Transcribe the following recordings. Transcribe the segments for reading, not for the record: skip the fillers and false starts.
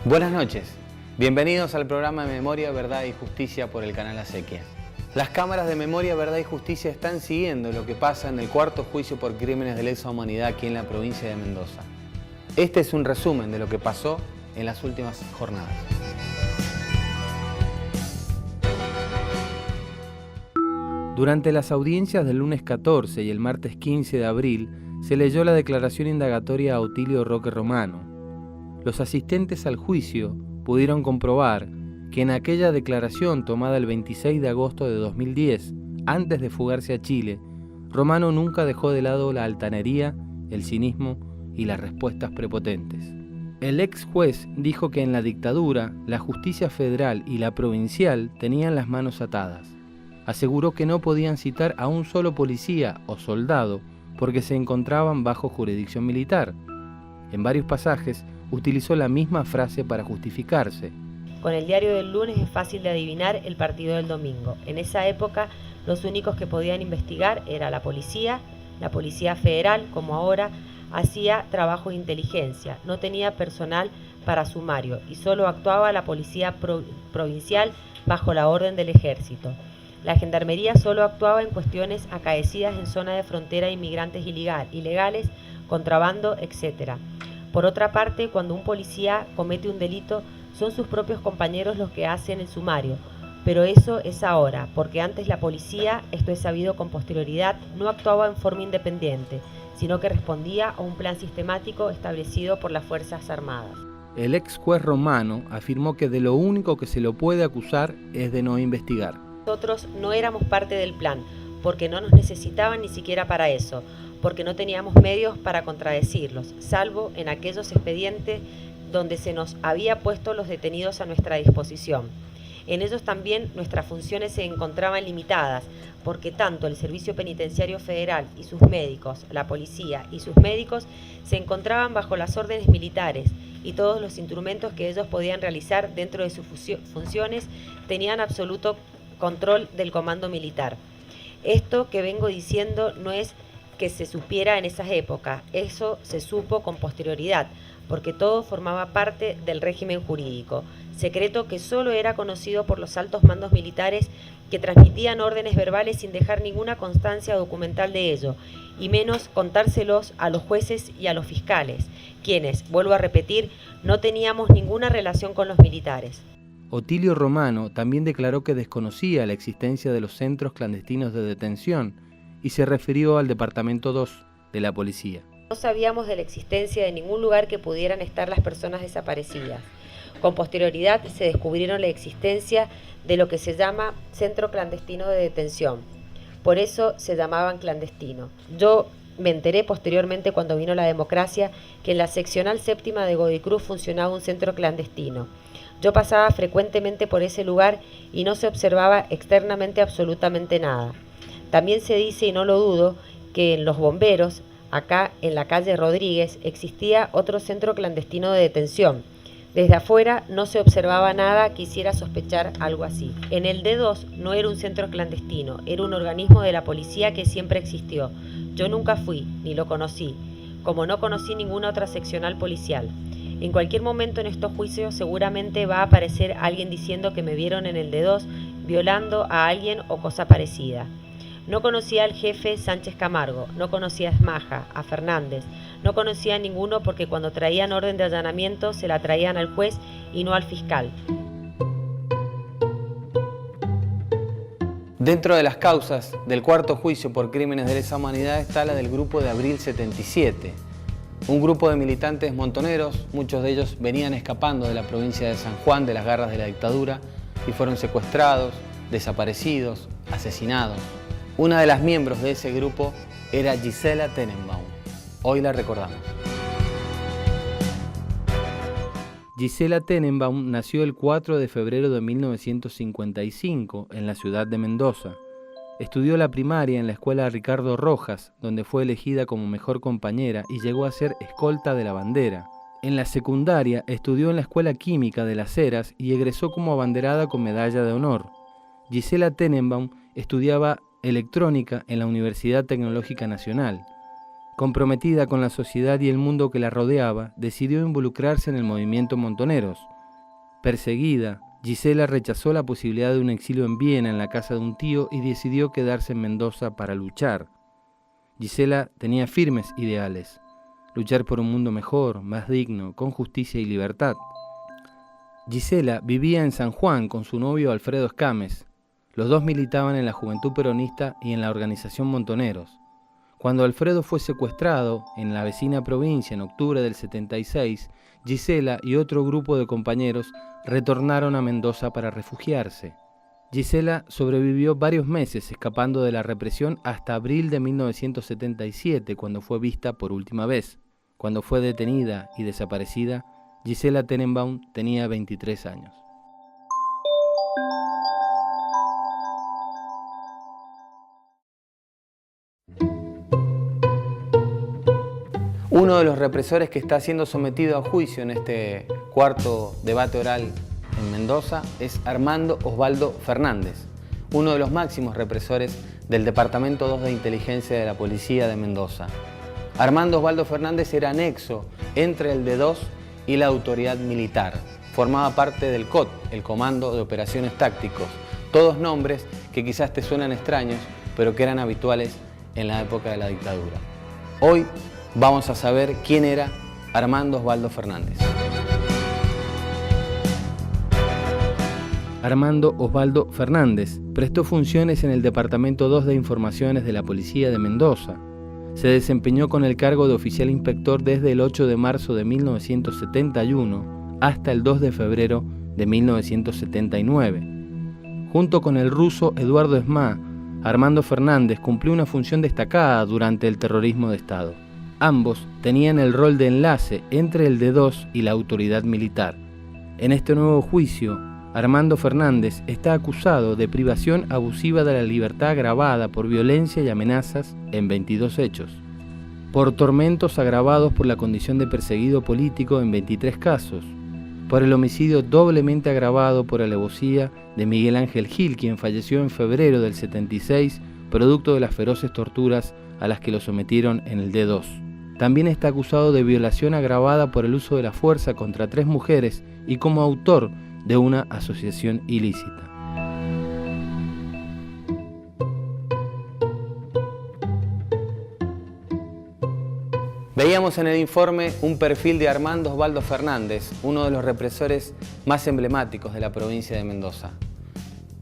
Buenas noches, bienvenidos al programa de Memoria, Verdad y Justicia por el canal Acequia. Las cámaras de Memoria, Verdad y Justicia están siguiendo lo que pasa en el cuarto juicio por crímenes de lesa humanidad aquí en la provincia de Mendoza. Este es un resumen de lo que pasó en las últimas jornadas. Durante las audiencias del lunes 14 y el martes 15 de abril, se leyó la declaración indagatoria a Otilio Roque Romano. Los asistentes al juicio pudieron comprobar que en aquella declaración tomada el 26 de agosto de 2010, antes de fugarse a Chile, Romano nunca dejó de lado la altanería, el cinismo y las respuestas prepotentes. El ex juez dijo que en la dictadura, la justicia federal y la provincial tenían las manos atadas. Aseguró que no podían citar a un solo policía o soldado porque se encontraban bajo jurisdicción militar. En varios pasajes utilizó la misma frase para justificarse. Con el diario del lunes es fácil de adivinar el partido del domingo. En esa época los únicos que podían investigar era la policía federal, como ahora, hacía trabajo de inteligencia, no tenía personal para sumario y solo actuaba la policía provincial bajo la orden del ejército. La gendarmería solo actuaba en cuestiones acaecidas en zona de frontera, inmigrantes ilegales, contrabando, etc. Por otra parte, cuando un policía comete un delito, son sus propios compañeros los que hacen el sumario, pero eso es ahora, porque antes la policía, esto es sabido con posterioridad, no actuaba en forma independiente, sino que respondía a un plan sistemático establecido por las Fuerzas Armadas. El ex juez Romano afirmó que de lo único que se lo puede acusar es de no investigar. Nosotros no éramos parte del plan, porque no nos necesitaban ni siquiera para eso, porque no teníamos medios para contradecirlos, salvo en aquellos expedientes donde se nos había puesto los detenidos a nuestra disposición. En ellos también nuestras funciones se encontraban limitadas, porque tanto el Servicio Penitenciario Federal y sus médicos, la policía y sus médicos se encontraban bajo las órdenes militares y todos los instrumentos que ellos podían realizar dentro de sus funciones tenían absoluto control del comando militar. Esto que vengo diciendo no es que se supiera en esas épocas, eso se supo con posterioridad, porque todo formaba parte del régimen jurídico, secreto que solo era conocido por los altos mandos militares que transmitían órdenes verbales sin dejar ninguna constancia documental de ello, y menos contárselos a los jueces y a los fiscales, quienes, vuelvo a repetir, no teníamos ninguna relación con los militares. Otilio Romano también declaró que desconocía la existencia de los centros clandestinos de detención y se refirió al Departamento 2 de la policía. No sabíamos de la existencia de ningún lugar que pudieran estar las personas desaparecidas. Con posterioridad se descubrieron la existencia de lo que se llama Centro Clandestino de Detención. Por eso se llamaban clandestinos. Yo me enteré posteriormente, cuando vino la democracia, que en la seccional séptima de Godoy Cruz funcionaba un centro clandestino. Yo pasaba frecuentemente por ese lugar y no se observaba externamente absolutamente nada. También se dice, y no lo dudo, que en Los Bomberos, acá en la calle Rodríguez, existía otro centro clandestino de detención. Desde afuera no se observaba nada que hiciera sospechar algo así. En el D2 no era un centro clandestino, era un organismo de la policía que siempre existió. Yo nunca fui, ni lo conocí, como no conocí ninguna otra seccional policial. En cualquier momento en estos juicios seguramente va a aparecer alguien diciendo que me vieron en el D2 violando a alguien o cosa parecida. No conocía al jefe Sánchez Camargo, no conocía a Esmaja, a Fernández, no conocía a ninguno porque cuando traían orden de allanamiento se la traían al juez y no al fiscal. Dentro de las causas del cuarto juicio por crímenes de lesa humanidad está la del grupo de Abril 77. Un grupo de militantes montoneros, muchos de ellos venían escapando de la provincia de San Juan de las garras de la dictadura y fueron secuestrados, desaparecidos, asesinados. Una de las miembros de ese grupo era Gisela Tenenbaum. Hoy la recordamos. Gisela Tenenbaum nació el 4 de febrero de 1955 en la ciudad de Mendoza. Estudió la primaria en la escuela Ricardo Rojas, donde fue elegida como mejor compañera y llegó a ser escolta de la bandera. En la secundaria estudió en la Escuela Química de Las Heras y egresó como abanderada con medalla de honor. Gisela Tenenbaum estudiaba electrónica en la Universidad Tecnológica Nacional. Comprometida con la sociedad y el mundo que la rodeaba, decidió involucrarse en el movimiento Montoneros. Perseguida, Gisela rechazó la posibilidad de un exilio en Viena en la casa de un tío y decidió quedarse en Mendoza para luchar. Gisela tenía firmes ideales: luchar por un mundo mejor, más digno, con justicia y libertad. Gisela vivía en San Juan con su novio Alfredo Escames. Los dos militaban en la Juventud Peronista y en la organización Montoneros. Cuando Alfredo fue secuestrado en la vecina provincia en octubre del 76, Gisela y otro grupo de compañeros retornaron a Mendoza para refugiarse. Gisela sobrevivió varios meses escapando de la represión hasta abril de 1977, cuando fue vista por última vez. Cuando fue detenida y desaparecida, Gisela Tenenbaum tenía 23 años. Uno de los represores que está siendo sometido a juicio en este cuarto debate oral en Mendoza es Armando Osvaldo Fernández, uno de los máximos represores del Departamento 2 de Inteligencia de la Policía de Mendoza. Armando Osvaldo Fernández era nexo entre el D2 y la autoridad militar. Formaba parte del COT, el Comando de Operaciones Tácticos, todos nombres que quizás te suenan extraños, pero que eran habituales en la época de la dictadura. Hoy vamos a saber quién era Armando Osvaldo Fernández. Armando Osvaldo Fernández prestó funciones en el Departamento 2 de Informaciones de la Policía de Mendoza. Se desempeñó con el cargo de oficial inspector desde el 8 de marzo de 1971 hasta el 2 de febrero de 1979. Junto con el ruso Eduardo Esma, Armando Fernández cumplió una función destacada durante el terrorismo de Estado. Ambos tenían el rol de enlace entre el D2 y la autoridad militar. En este nuevo juicio, Armando Fernández está acusado de privación abusiva de la libertad agravada por violencia y amenazas en 22 hechos, por tormentos agravados por la condición de perseguido político en 23 casos, por el homicidio doblemente agravado por alevosía de Miguel Ángel Gil, quien falleció en febrero del 76, producto de las feroces torturas a las que lo sometieron en el D2. También está acusado de violación agravada por el uso de la fuerza contra 3 mujeres y como autor de una asociación ilícita. Veíamos en el informe un perfil de Armando Osvaldo Fernández, uno de los represores más emblemáticos de la provincia de Mendoza.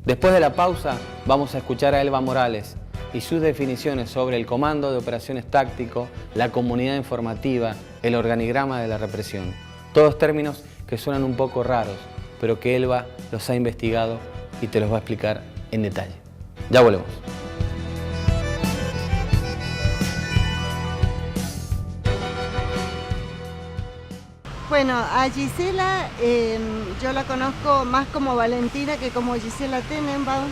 Después de la pausa vamos a escuchar a Elba Morales y sus definiciones sobre el Comando de Operaciones Táctico, la comunidad informativa, el organigrama de la represión. Todos términos que suenan un poco raros, pero que Elba los ha investigado y te los va a explicar en detalle. Ya volvemos. Bueno, a Gisela yo la conozco más como Valentina que como Gisela Tenenbaum.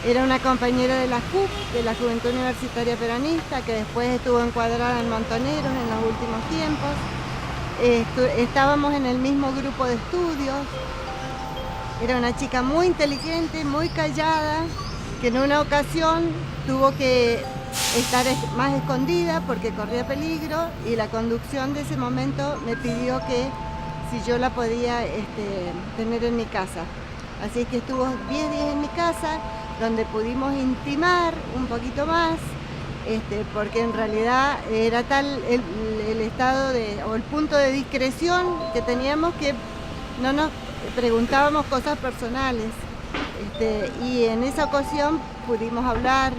Era una compañera de la JUP, de la Juventud Universitaria Peronista, que después estuvo encuadrada en Montoneros en los últimos tiempos. Estábamos en el mismo grupo de estudios. Era una chica muy inteligente, muy callada, que en una ocasión tuvo que estar más escondida porque corría peligro y la conducción de ese momento me pidió que si yo la podía tener en mi casa. Así que estuvo 10 días en mi casa, donde pudimos intimar un poquito más, porque en realidad era tal el estado o el punto de discreción que teníamos que no nos preguntábamos cosas personales. Y en esa ocasión pudimos hablar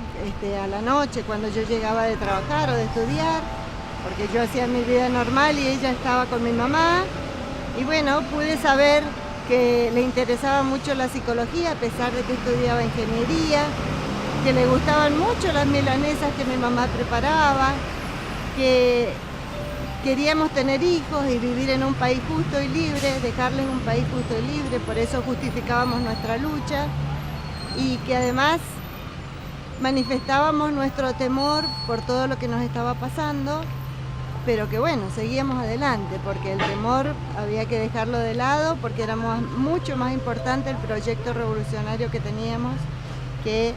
a la noche cuando yo llegaba de trabajar o de estudiar, porque yo hacía mi vida normal y ella estaba con mi mamá. Y bueno, pude saber que le interesaba mucho la psicología a pesar de que estudiaba ingeniería, que le gustaban mucho las milanesas que mi mamá preparaba, que queríamos tener hijos y vivir en un país justo y libre, dejarles un país justo y libre, por eso justificábamos nuestra lucha y que además manifestábamos nuestro temor por todo lo que nos estaba pasando, pero que bueno, seguíamos adelante porque el temor había que dejarlo de lado porque era mucho más importante el proyecto revolucionario que teníamos que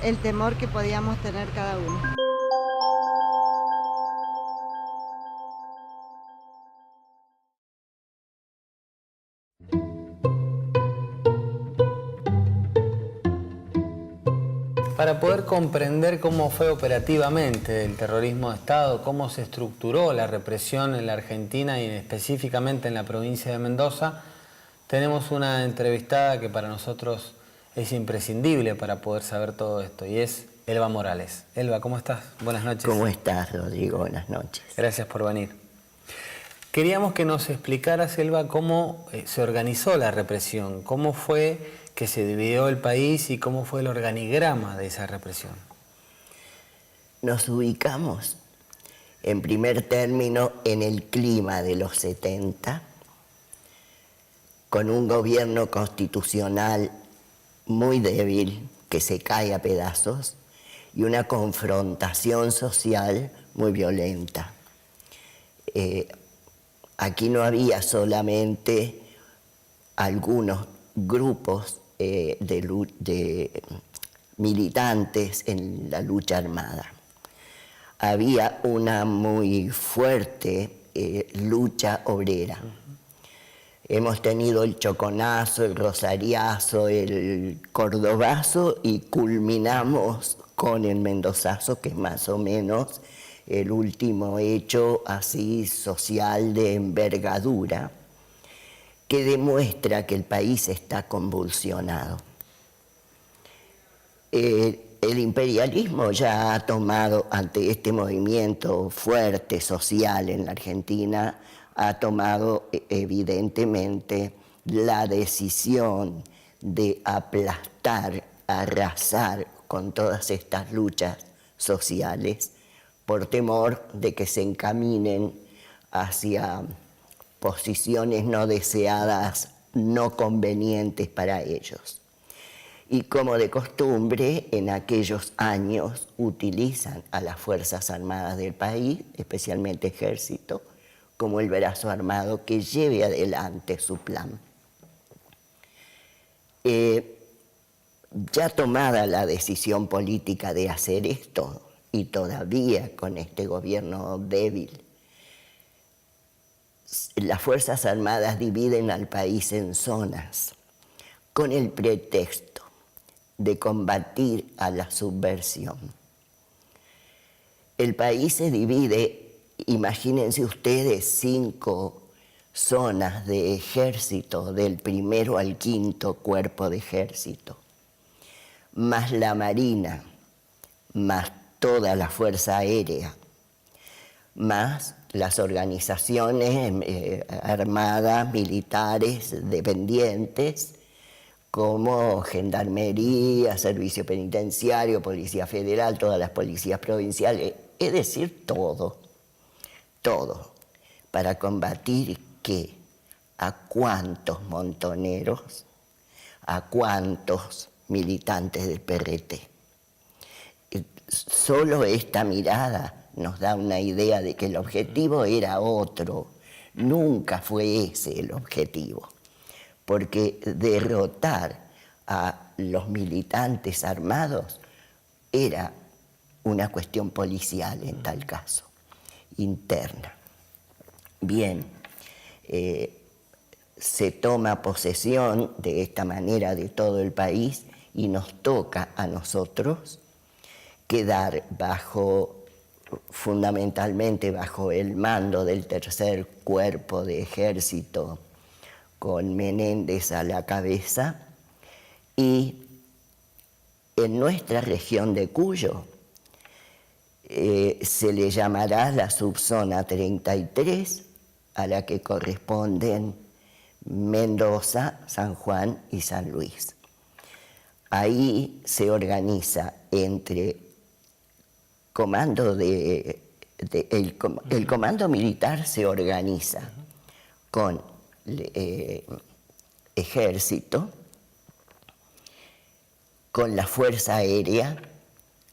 el temor que podíamos tener cada uno. para poder comprender cómo fue operativamente el terrorismo de Estado, cómo se estructuró la represión en la Argentina y específicamente en la provincia de Mendoza, tenemos una entrevistada que para nosotros es imprescindible para poder saber todo esto, y es Elba Morales. Elba, ¿cómo estás? Buenas noches. ¿Cómo estás, Rodrigo? Buenas noches. Gracias por venir. Queríamos que nos explicaras, Elba, cómo se organizó la represión, cómo fue que se dividió el país y cómo fue el organigrama de esa represión. Nos ubicamos, en primer término, en el clima de los 70, con un gobierno constitucional muy débil, que se cae a pedazos, y una confrontación social muy violenta. Aquí no había solamente algunos grupos de militantes en la lucha armada. Había una muy fuerte lucha obrera. Hemos tenido el choconazo, el rosariazo, el cordobazo y culminamos con el mendozazo, que es más o menos el último hecho así social de envergadura que demuestra que el país está convulsionado. El imperialismo ya ha tomado, ante este movimiento fuerte social en la Argentina, ha tomado evidentemente la decisión de aplastar, arrasar con todas estas luchas sociales por temor de que se encaminen hacia posiciones no deseadas, no convenientes para ellos. Y como de costumbre, en aquellos años utilizan a las Fuerzas Armadas del país, especialmente Ejército, como el brazo armado que lleve adelante su plan. Ya tomada la decisión política de hacer esto, y todavía con este gobierno débil, las Fuerzas Armadas dividen al país en zonas con el pretexto de combatir a la subversión. El país se divide, imagínense ustedes, 5 zonas de ejército, del 1º al 5º cuerpo de ejército, más la Marina, más toda la Fuerza Aérea, más las organizaciones armadas, militares, dependientes, como Gendarmería, Servicio Penitenciario, Policía Federal, todas las policías provinciales, es decir, todo, para combatir ¿qué? A cuántos montoneros, a cuántos militantes del PRT. Solo esta mirada nos da una idea de que el objetivo era otro, nunca fue ese el objetivo, porque derrotar a los militantes armados era una cuestión policial en tal caso, interna. Bien, se toma posesión de esta manera de todo el país y nos toca a nosotros quedar fundamentalmente bajo el mando del 3er cuerpo de ejército, con Menéndez a la cabeza, y en nuestra región de Cuyo se le llamará la subzona 33, a la que corresponden Mendoza, San Juan y San Luis. Ahí se organiza entre el comando militar se organiza con ejército, con la Fuerza Aérea,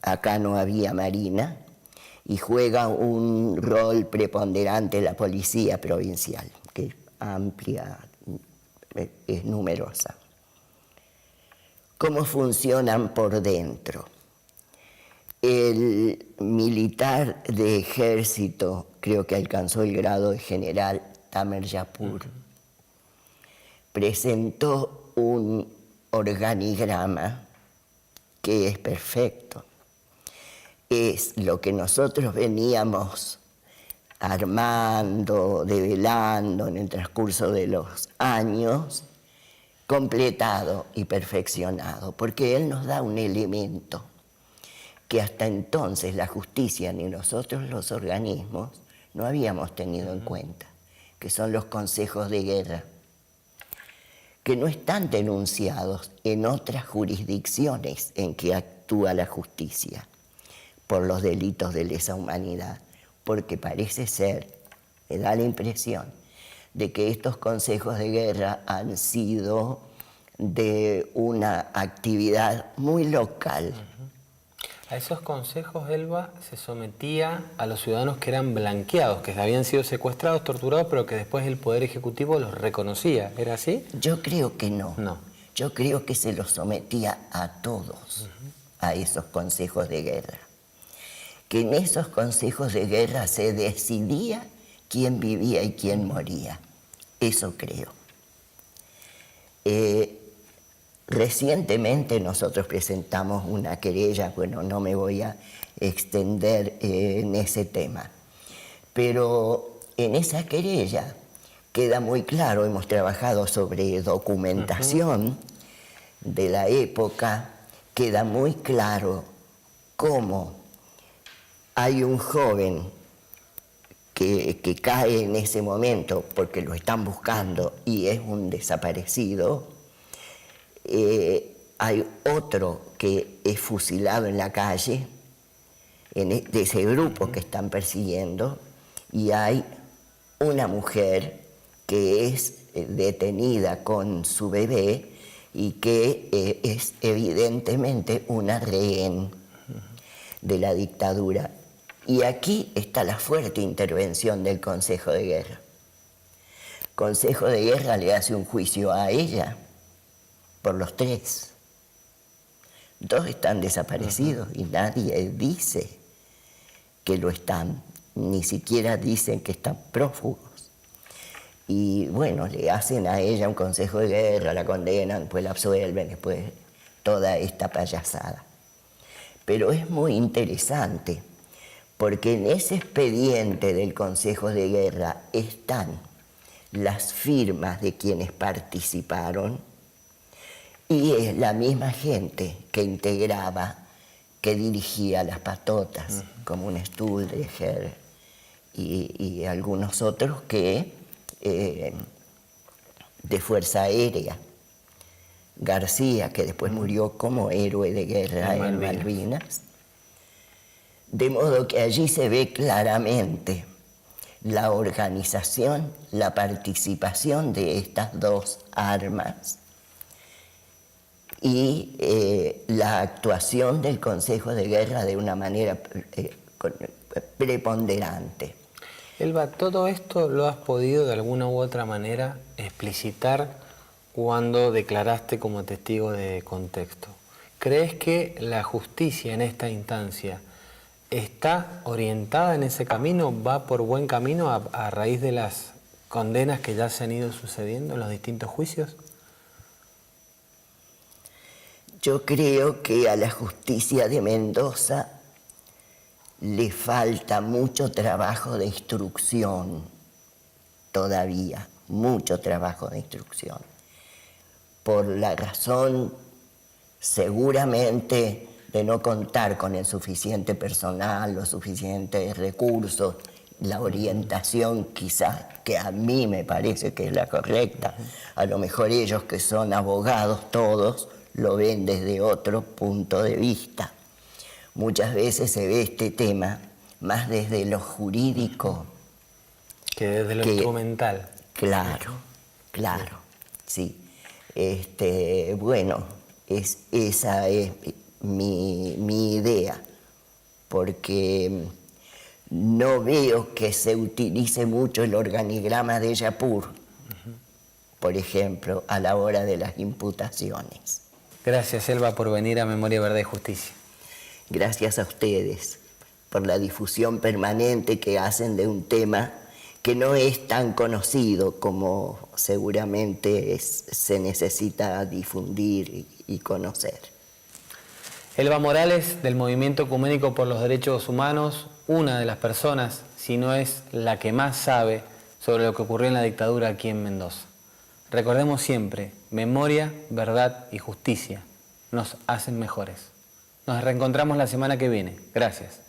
acá no había Marina, y juega un rol preponderante la Policía Provincial, que es amplia, es numerosa. ¿Cómo funcionan por dentro? El militar de ejército, creo que alcanzó el grado de general, Tamer Yapur, presentó un organigrama que es perfecto. Es lo que nosotros veníamos armando, develando en el transcurso de los años, completado y perfeccionado, porque él nos da un elemento que hasta entonces la justicia ni nosotros los organismos no habíamos tenido en cuenta, que son los consejos de guerra, que no están denunciados en otras jurisdicciones en que actúa la justicia por los delitos de lesa humanidad, porque parece ser, me da la impresión, de que estos consejos de guerra han sido de una actividad muy local. A esos consejos, Elba, se sometía a los ciudadanos que eran blanqueados, que habían sido secuestrados, torturados, pero que después el Poder Ejecutivo los reconocía. ¿Era así? Yo creo que no. No. Yo creo que se los sometía a todos, a esos consejos de guerra. Que en esos consejos de guerra se decidía quién vivía y quién moría. Eso creo. Recientemente nosotros presentamos una querella, bueno, no me voy a extender en ese tema, pero en esa querella queda muy claro, hemos trabajado sobre documentación de la época, queda muy claro cómo hay un joven que cae en ese momento porque lo están buscando y es un desaparecido. Hay otro que es fusilado en la calle, de ese grupo que están persiguiendo, y hay una mujer que es detenida con su bebé y que es evidentemente una rehén de la dictadura. Y aquí está la fuerte intervención del Consejo de Guerra. El Consejo de Guerra le hace un juicio a ella por los tres. Dos están desaparecidos y nadie dice que lo están, ni siquiera dicen que están prófugos. Y bueno, le hacen a ella un consejo de guerra, la condenan, después la absuelven, después toda esta payasada. Pero es muy interesante, porque en ese expediente del Consejo de Guerra están las firmas de quienes participaron y es la misma gente que integraba, que dirigía las patotas, como un Stuhlrecher y algunos otros que de Fuerza Aérea. García, que después murió como héroe de guerra en Malvinas. De modo que allí se ve claramente la organización, la participación de estas dos armas y la actuación del Consejo de Guerra de una manera preponderante. Elba, ¿todo esto lo has podido de alguna u otra manera explicitar cuando declaraste como testigo de contexto? ¿Crees que la justicia en esta instancia está orientada en ese camino, va por buen camino a raíz de las condenas que ya se han ido sucediendo en los distintos juicios? Yo creo que a la justicia de Mendoza le falta mucho trabajo de instrucción todavía, mucho trabajo de instrucción, por la razón seguramente de no contar con el suficiente personal, los suficientes recursos, la orientación quizás, que a mí me parece que es la correcta. A lo mejor ellos que son abogados todos lo ven desde otro punto de vista. Muchas veces se ve este tema más desde lo jurídico que desde lo instrumental. Claro, claro, sí. Bueno, esa es mi idea, porque no veo que se utilice mucho el organigrama de Yapur, por ejemplo, a la hora de las imputaciones. Gracias, Elba, por venir a Memoria, Verdad y Justicia. Gracias a ustedes por la difusión permanente que hacen de un tema que no es tan conocido como seguramente se necesita difundir y conocer. Elba Morales, del Movimiento Ecuménico por los Derechos Humanos, una de las personas, si no es la que más sabe sobre lo que ocurrió en la dictadura aquí en Mendoza. Recordemos siempre, memoria, verdad y justicia nos hacen mejores. Nos reencontramos la semana que viene. Gracias.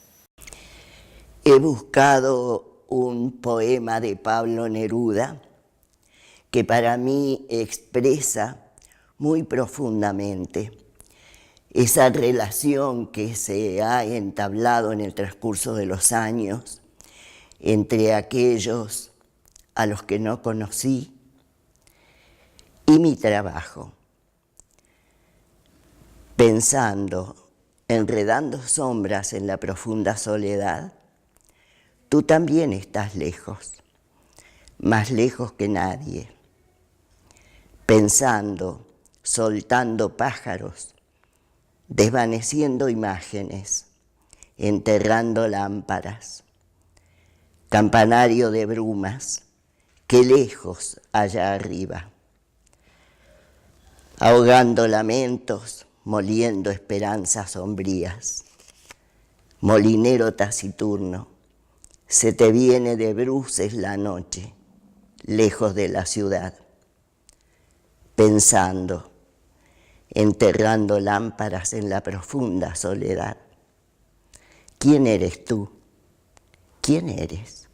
He buscado un poema de Pablo Neruda que para mí expresa muy profundamente esa relación que se ha entablado en el transcurso de los años entre aquellos a los que no conocí y mi trabajo, pensando, enredando sombras en la profunda soledad. Tú también estás lejos, más lejos que nadie, pensando, soltando pájaros, desvaneciendo imágenes, enterrando lámparas, campanario de brumas, que lejos allá arriba, ahogando lamentos, moliendo esperanzas sombrías, molinero taciturno, se te viene de bruces la noche, lejos de la ciudad, pensando, enterrando lámparas en la profunda soledad. ¿Quién eres tú? ¿Quién eres?